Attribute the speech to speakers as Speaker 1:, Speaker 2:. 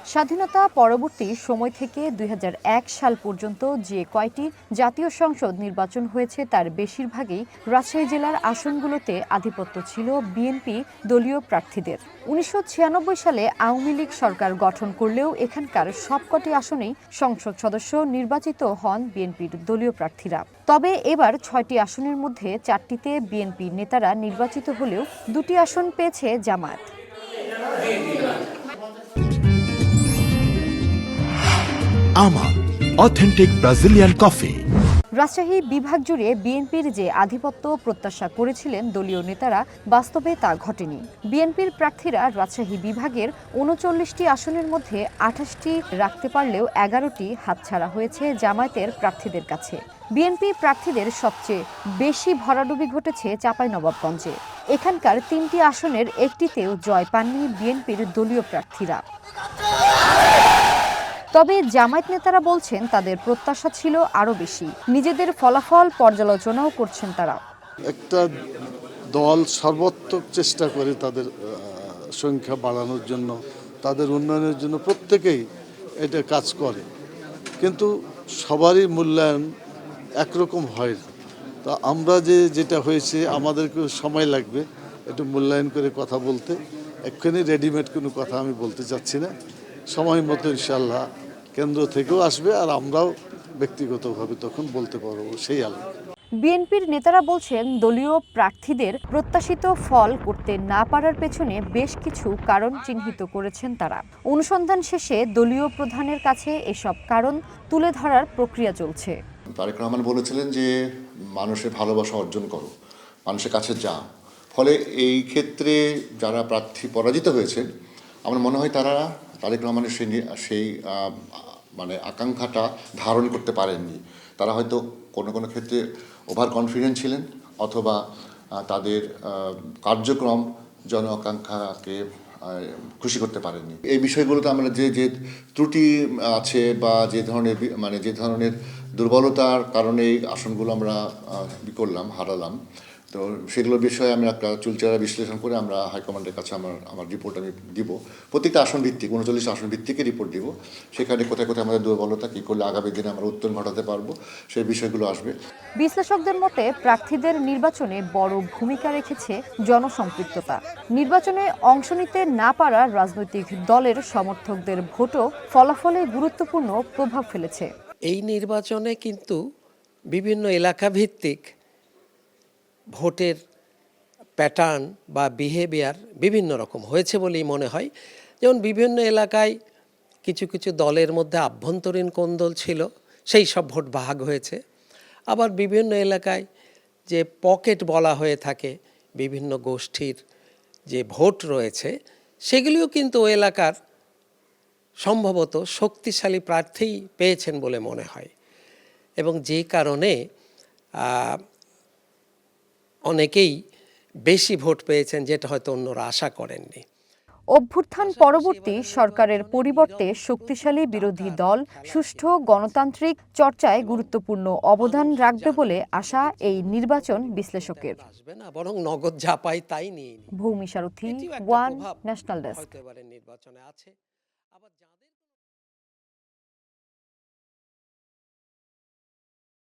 Speaker 1: স্বাধীনতা পরবর্তী সময় থেকে ২০০১ সাল পর্যন্ত যে কয়টি জাতীয় সংসদ নির্বাচন হয়েছে তার বেশিরভাগই রাজশাহী জেলার আসনগুলোতে আধিপত্য ছিল বিএনপি দলীয় প্রার্থীদের। ১৯৯৬ সালে আওয়ামী লীগ সরকার গঠন করলেও এখানকার সবকটি আসনেই সংসদ সদস্য নির্বাচিত হন বিএনপির দলীয় প্রার্থীরা। তবে এবার ৬টি আসনের মধ্যে ৪টিতে বিএনপি নেতারা নির্বাচিত হলেও ২টি আসন পেয়েছে Jamaat.
Speaker 2: Ama Authentic Brazilian Coffee।
Speaker 1: Rajshahi বিভাগ জুড়ে বিএনপির যে আধিপত্য প্রত্যাশা করেছিলেন দলীয় নেতারা, বাস্তবে তা ঘটেনি। বিএনপির প্রার্থীরা রাজশাহী বিভাগের ৩৯টি আসনের মধ্যে ২৮টি রাখতে পারলেও ১১টি হাতছাড়া হয়েছে জামায়াতের প্রার্থীদের কাছে। বিএনপি প্রার্থীদের সবচেয়ে বেশি ভরাডুবি ঘটেছে চাঁপাইনবাবগঞ্জে। এখানকার ৩টি আসনের একটিতেও জয় পাননি বিএনপির দলীয় প্রার্থীরা। তবে জামায়াত নেতারা বলছেন তাদের প্রত্যাশা ছিল আরও বেশি। নিজেদের ফলাফল পর্যালোচনাও করছেন তারা।
Speaker 3: একটা দল সর্বাত্মক চেষ্টা করে তাদের সংখ্যা বাড়ানোর জন্য, তাদের উন্নয়নের জন্য প্রত্যেকেই এটা কাজ করে, কিন্তু সবারই মূল্যায়ন একরকম হয় না। তা আমরা যেটা হয়েছে আমাদেরকে সময় লাগবে একটু মূল্যায়ন করে কথা বলতে। এক্ষুনি রেডিমেড কোনো কথা আমি বলতে চাচ্ছি না। সময় মতো ইনশাল্লাহ কেন্দ্র থেকেও আসবে, আর আমরাও ব্যক্তিগতভাবে তখন বলতে পারবো সেই আলো।
Speaker 1: বিএনপির নেতারা বলছেন দলীয় প্রার্থীদের প্রত্যাশিত ফল করতে না পারার পেছনে বেশ কিছু কারণ চিহ্নিত করেছেন তারা। অনুসন্ধান শেষে দলীয় প্রধানের কাছে এসব কারণ তুলে ধরার প্রক্রিয়া চলছে।
Speaker 4: তারেক রহমান বলেছিলেন যে মানুষের ভালোবাসা অর্জন করো, মানুষের কাছে যাও। ফলে এই ক্ষেত্রে যারা প্রার্থী পরাজিত হয়েছেন, আমার মনে হয় তারা তারেক রহমানের সেই মানে আকাঙ্ক্ষাটা ধারণ করতে পারেননি। তারা হয়তো কোনো কোনো ক্ষেত্রে ওভার কনফিডেন্ট ছিলেন, অথবা তাদের কার্যক্রম জন আকাঙ্ক্ষাকে খুশি করতে পারেননি। এই বিষয়গুলোতে আমরা যে ত্রুটি আছে বা যে ধরনের দুর্বলতার কারণে এই আসনগুলো আমরা হারালাম, তো সেগুলোর বিষয়ে আমি একটা চুলচেরা বিশ্লেষণ করে আমরা হাইকমান্ডের কাছে আমার রিপোর্ট আমি দিব। প্রত্যেকটা আসন ভিত্তিক ৩৯ আসন ভিত্তিকে রিপোর্ট দিব। সেখানে কোথায় কোথায় আমাদের দুর্বলতা, কী করলে আগামী দিনে আমরা উত্তরণ ঘটাতে পারবো, সেই বিষয়গুলো আসবে।
Speaker 1: বিশ্লেষকদের মতে প্রার্থীদের নির্বাচনে বড় ভূমিকা রেখেছে জনসম্পৃক্ততা। নির্বাচনে অংশ নিতে না পারা রাজনৈতিক দলের সমর্থকদের ভোটও ফলাফলে গুরুত্বপূর্ণ প্রভাব ফেলেছে।
Speaker 5: এই নির্বাচনে কিন্তু বিভিন্ন এলাকা ভিত্তিক ভোটের প্যাটার্ন বা বিহেভিয়ার বিভিন্ন রকম হয়েছে বলেই মনে হয়। যেমন বিভিন্ন এলাকায় কিছু কিছু দলের মধ্যে আভ্যন্তরীণ কোন্দল ছিল, সেই সব ভোট ভাগ হয়েছে। আবার বিভিন্ন এলাকায় যে পকেট বলা হয়ে থাকে, বিভিন্ন গোষ্ঠীর যে ভোট রয়েছে, সেগুলিও কিন্তু ওই এলাকার সম্ভবত শক্তিশালী প্রার্থী পেয়েছেন বলে মনে হয়, এবং যে কারণে অনেকেই বেশি ভোট পেয়েছেন, যেটা হয়তো অন্যরা আশা করেননি।
Speaker 1: অভ্যুত্থান পরবর্তী সরকারের পরিবর্তে শক্তিশালী বিরোধী দল সুষ্ঠু গণতান্ত্রিক চর্চায় গুরুত্বপূর্ণ অবদান রাখবে বলে আশা এই নির্বাচন বিশ্লেষকের।
Speaker 5: আসবে না, বরং নগদ যা পাই তাই নিয়ে
Speaker 1: ভূমি সারথী, ওয়ান ন্যাশনাল ডেস্ক।
Speaker 5: নির্বাচনে আছে। আবার